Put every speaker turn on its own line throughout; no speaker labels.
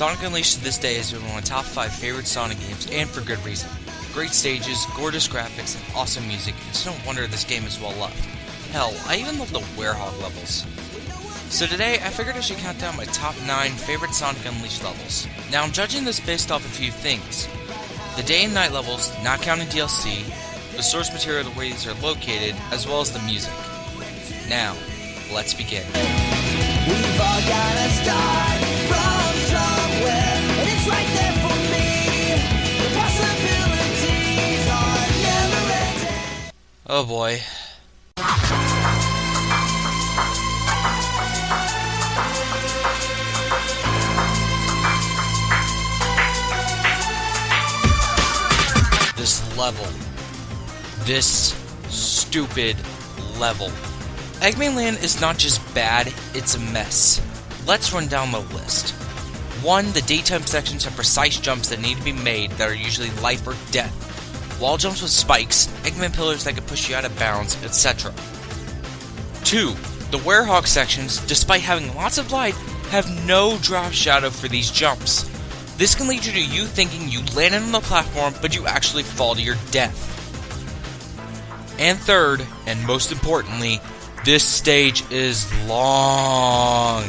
Sonic Unleashed to this day has been one of my top 5 favorite Sonic games, and for good reason. Great stages, gorgeous graphics, and awesome music. It's no wonder this game is well loved. Hell, I even love the Werehog levels. So today, I figured I should count down my top 9 favorite Sonic Unleashed levels. Now I'm judging this based off a few things. The day and night levels, not counting DLC, the source material where these are located, as well as the music. Now, let's begin.
We've all gotta start from somewhere, and it's right there for me. The possibilities are never ending.
Oh boy. This level. This stupid level. Eggman Land is not just bad, it's a mess. Let's run down the list. 1. The daytime sections have precise jumps that need to be made that are usually life or death. Wall jumps with spikes, Eggman pillars that can push you out of bounds, etc. 2. The Werehog sections, despite having lots of light, have no drop shadow for these jumps. This can lead to you thinking you landed on the platform, but you actually fall to your death. And 3rd, and most importantly, this stage is long.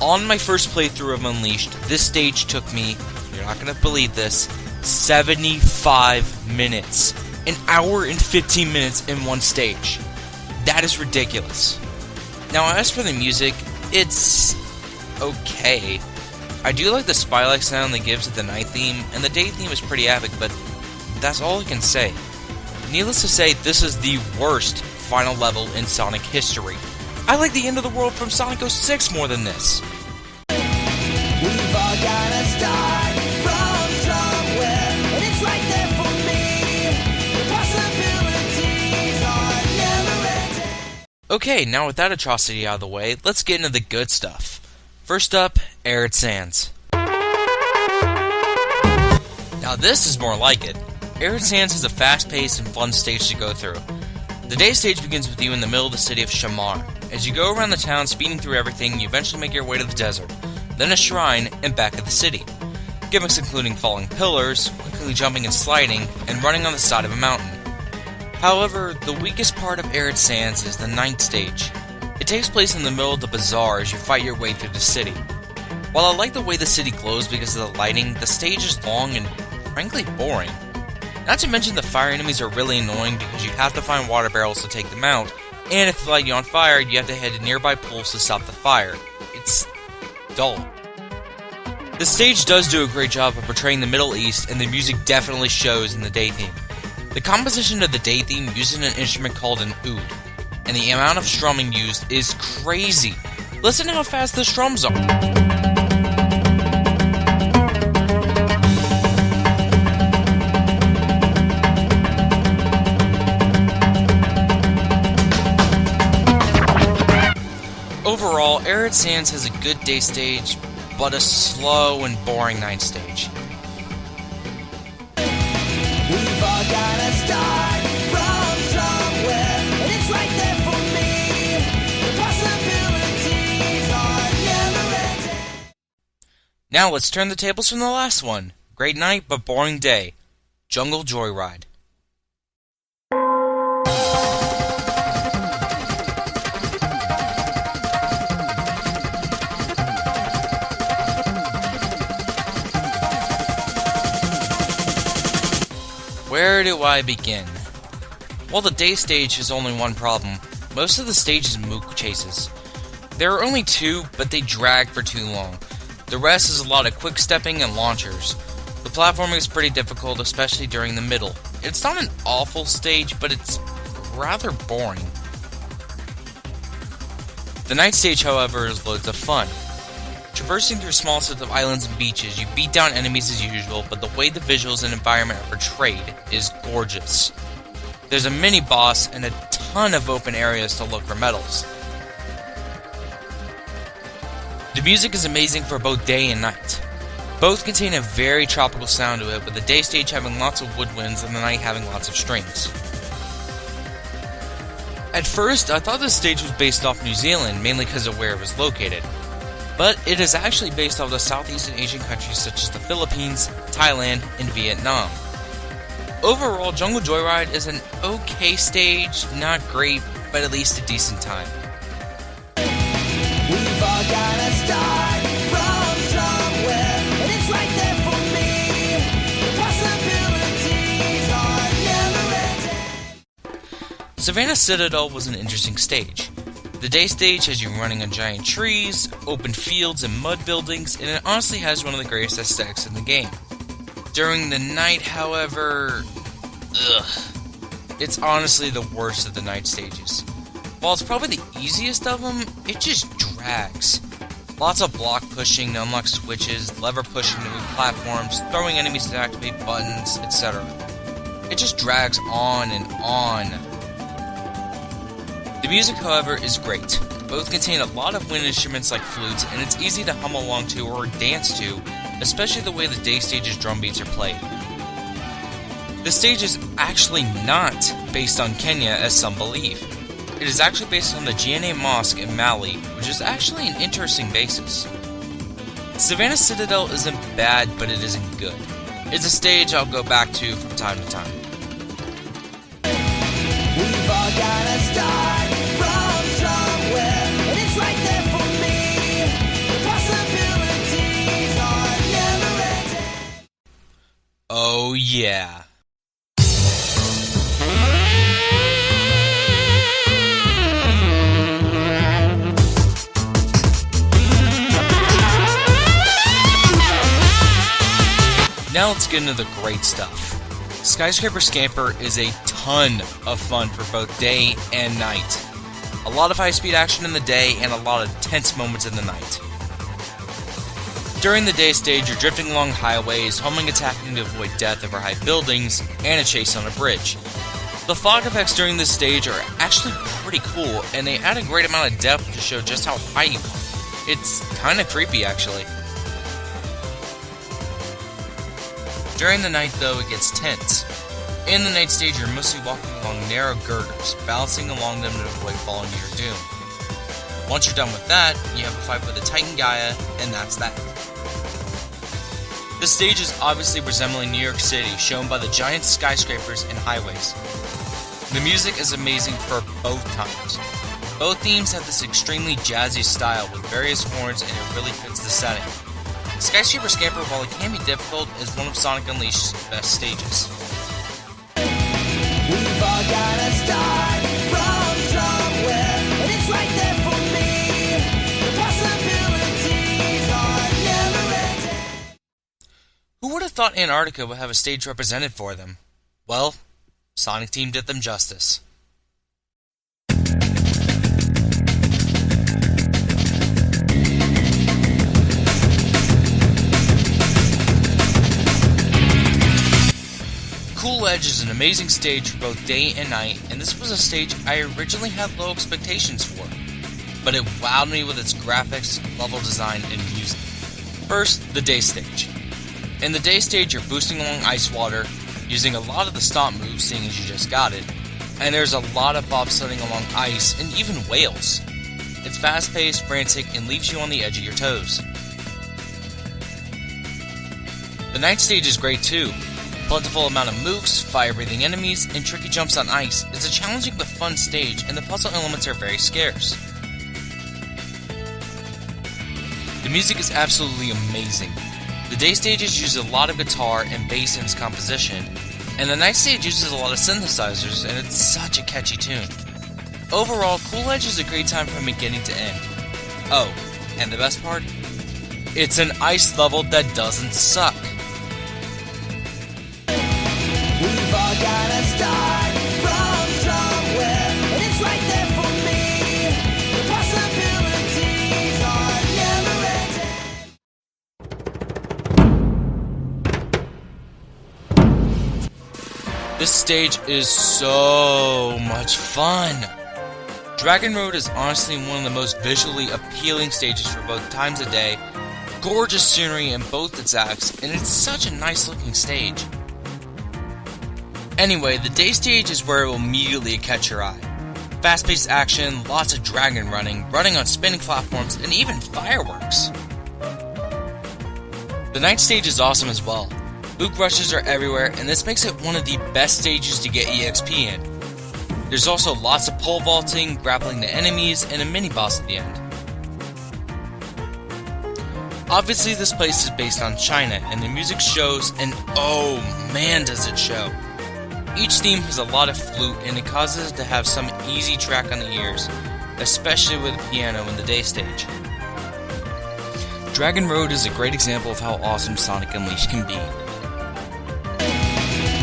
On my first playthrough of Unleashed, this stage took me, you're not going to believe this, 75 minutes. An hour and 15 minutes in one stage. That is ridiculous. Now as for the music, it's okay. I do like the spy-like sound that gives it the night theme, and the day theme is pretty epic, but that's all I can say. Needless to say, this is the worst final level in Sonic history. I like the end of the world from Sonic 06 more than this.
We've all gotta start from somewhere, and it's right there for me. The possibilities are never ending.
Okay, now with that atrocity out of the way, let's get into the good stuff. First up, Arid Sands. Now this is more like it. Arid Sands is a fast-paced and fun stage to go through. The day stage begins with you in the middle of the city of Shamar. As you go around the town speeding through everything, you eventually make your way to the desert, then a shrine, and back at the city. Gimmicks including falling pillars, quickly jumping and sliding, and running on the side of a mountain. However, the weakest part of Arid Sands is the night stage. It takes place in the middle of the bazaar as you fight your way through the city. While I like the way the city glows because of the lighting, the stage is long and frankly boring. Not to mention the fire enemies are really annoying because you have to find water barrels to take them out, and if they light you on fire, you have to head to nearby pools to stop the fire. It's dull. The stage does do a great job of portraying the Middle East, and the music definitely shows in the day theme. The composition of the day theme uses an instrument called an oud, and the amount of strumming used is crazy. Listen to how fast the strums are. Overall, Arid Sands has a good day stage, but a slow and boring night stage.
We've all gotta start from somewhere, and it's right there for me. The possibilities are never ending.
Now let's turn the tables from the last one. Great night, but boring day. Jungle Joyride. Where do I begin? Well, the day stage has only one problem. Most of the stage is mook chases. There are only 2, but they drag for too long. The rest is a lot of quick stepping and launchers. The platforming is pretty difficult, especially during the middle. It's not an awful stage, but it's rather boring. The night stage, however, is loads of fun. Traversing through small sets of islands and beaches, you beat down enemies as usual, but the way the visuals and environment are portrayed is gorgeous. There's a mini-boss and a ton of open areas to look for medals. The music is amazing for both day and night. Both contain a very tropical sound to it, with the day stage having lots of woodwinds and the night having lots of strings. At first, I thought this stage was based off New Zealand, mainly because of where it was located. but it is actually based off the Southeast Asian countries such as the Philippines, Thailand, and Vietnam. Overall, Jungle Joyride is an okay stage, not great, but at least a decent time.
We've all gotta start from somewhere, and it's right there for me. The possibilities are never ending.
Savannah Citadel was an interesting stage. The day stage has you running on giant trees, open fields, and mud buildings, and it honestly has one of the greatest aesthetics in the game. During the night, however, it's honestly the worst of the night stages. While it's probably the easiest of them, it just drags. Lots of block pushing to unlock switches, lever pushing to move platforms, throwing enemies to activate buttons, etc. It just drags on and on. The music, however, is great. Both contain a lot of wind instruments like flutes, and it's easy to hum along to or dance to, especially the way the day stage's drum beats are played. The stage is actually not based on Kenya as some believe. It is actually based on the GNA Mosque in Mali, which is actually an interesting basis. Savannah Citadel isn't bad, but it isn't good. It's a stage I'll go back to from time to time.
We've all gotta start from somewhere, and it's right there for me. The possibilities are never ending.
Oh yeah. Now let's get into the great stuff. Skyscraper Scamper is a ton of fun for both day and night. A lot of high-speed action in the day and a lot of tense moments in the night. During the day stage, you're drifting along highways, homing attacking to avoid death over high buildings, and a chase on a bridge. The fog effects during this stage are actually pretty cool, and they add a great amount of depth to show just how high you are. It's kinda creepy, actually. During the night, though, it gets tense. In the night stage, you're mostly walking along narrow girders, balancing along them to avoid falling to your doom. Once you're done with that, you have a fight with the Titan Gaia, and that's that. The stage is obviously resembling New York City, shown by the giant skyscrapers and highways. The music is amazing for both times. Both themes have this extremely jazzy style with various horns, and it really fits the setting. Skyscraper Scamper, while it can be difficult, is one of Sonic Unleashed's best stages.
We've all gotta start from somewhere, and it's right there for me. The possibilities are never ending.
Who would have thought Antarctica would have a stage represented for them? Well, Sonic Team did them justice. Cool Edge is an amazing stage for both day and night, and this was a stage I originally had low expectations for, but it wowed me with its graphics, level design, and music. First, the day stage. In the day stage, you're boosting along ice water, using a lot of the stomp moves, seeing as you just got it, and there's a lot of bobsledding along ice, and even whales. It's fast-paced, frantic, and leaves you on the edge of your toes. The night stage is great too. Plentiful amount of mooks, fire-breathing enemies, and tricky jumps on ice. It's a challenging but fun stage, and the puzzle elements are very scarce. The music is absolutely amazing. The day stages use a lot of guitar and bass in its composition, and the night stage uses a lot of synthesizers, and it's such a catchy tune. Overall, Cool Edge is a great time from beginning to end. Oh, and the best part? It's an ice level that doesn't suck.
We've all gotta start from somewhere, and it's right there for me. The possibilities are never ending.
This stage is so much fun. Dragon Road is honestly one of the most visually appealing stages for both times of day. Gorgeous scenery in both its acts, and it's such a nice looking stage. Anyway, the day stage is where it will immediately catch your eye. Fast-paced action, lots of dragon running on spinning platforms, and even fireworks. The night stage is awesome as well. Boot rushes are everywhere, and this makes it one of the best stages to get EXP in. There's also lots of pole vaulting, grappling the enemies, and a mini-boss at the end. Obviously, this place is based on China, and the music shows, and oh man does it show. Each theme has a lot of flute, and it causes it to have some easy track on the ears, especially with the piano in the day stage. Dragon Road is a great example of how awesome Sonic Unleashed can be.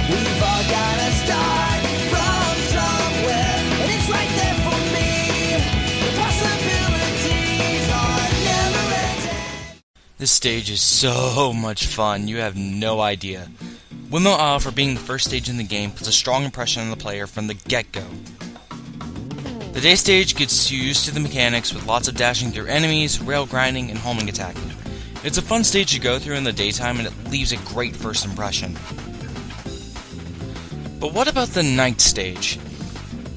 We've all gotta start from somewhere, and it's right there for me. The possibilities are never ending.
This stage is so much fun, you have no idea. Windmill Isle, for being the first stage in the game, puts a strong impression on the player from the get-go. The day stage gets you used to the mechanics with lots of dashing through enemies, rail grinding, and homing attacking. It's a fun stage to go through in the daytime, and it leaves a great first impression. But what about the night stage?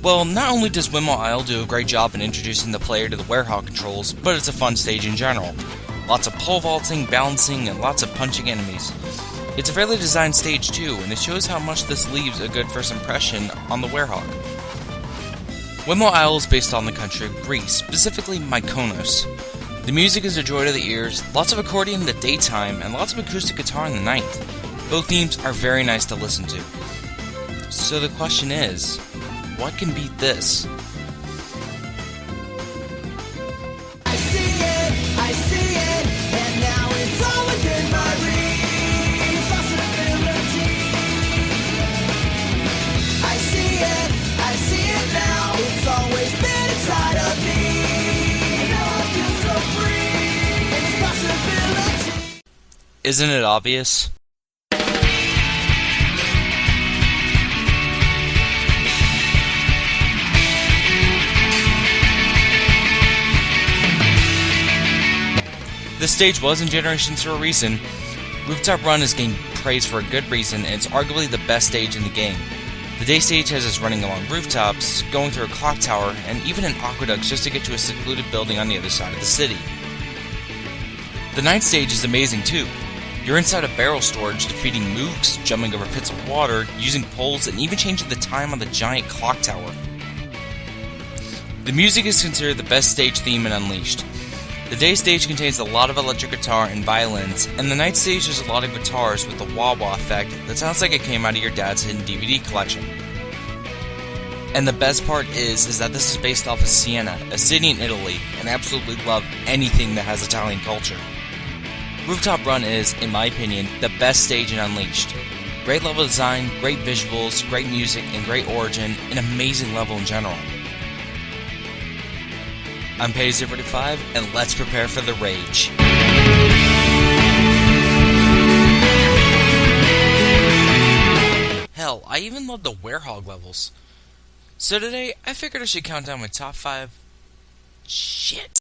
Well, not only does Windmill Isle do a great job in introducing the player to the Werehog controls, but it's a fun stage in general. Lots of pole vaulting, balancing, and lots of punching enemies. It's a fairly designed stage too, and it shows how much this leaves a good first impression on the Werehog. Windmill Isle is based on the country of Greece, specifically Mykonos. The music is a joy to the ears, lots of accordion in the daytime, and lots of acoustic guitar in the night. Both themes are very nice to listen to. So the question is, what can beat this?
I see it, and now it's all within my reach. Possibility. I see it now. It's always been inside of me. And now I feel so free. And it's possibility.
Isn't it obvious? This stage was in Generations for a reason. Rooftop Run is getting praise for a good reason, and it's arguably the best stage in the game. The day stage has us running along rooftops, going through a clock tower, and even an aqueduct just to get to a secluded building on the other side of the city. The night stage is amazing too. You're inside a barrel storage, defeating mooks, jumping over pits of water, using poles, and even changing the time on the giant clock tower. The music is considered the best stage theme in Unleashed. The day stage contains a lot of electric guitar and violins, and the night stage has a lot of guitars with the wah-wah effect that sounds like it came out of your dad's hidden DVD collection. And the best part is that this is based off of Siena, a city in Italy, and I absolutely love anything that has Italian culture. Rooftop Run is, in my opinion, the best stage in Unleashed. Great level design, great visuals, great music, and great origin, an amazing level in general. I'm Payday045, and let's prepare for the rage. Hell, I even love the Werehog levels. So today, I figured I should count down my top 5 shit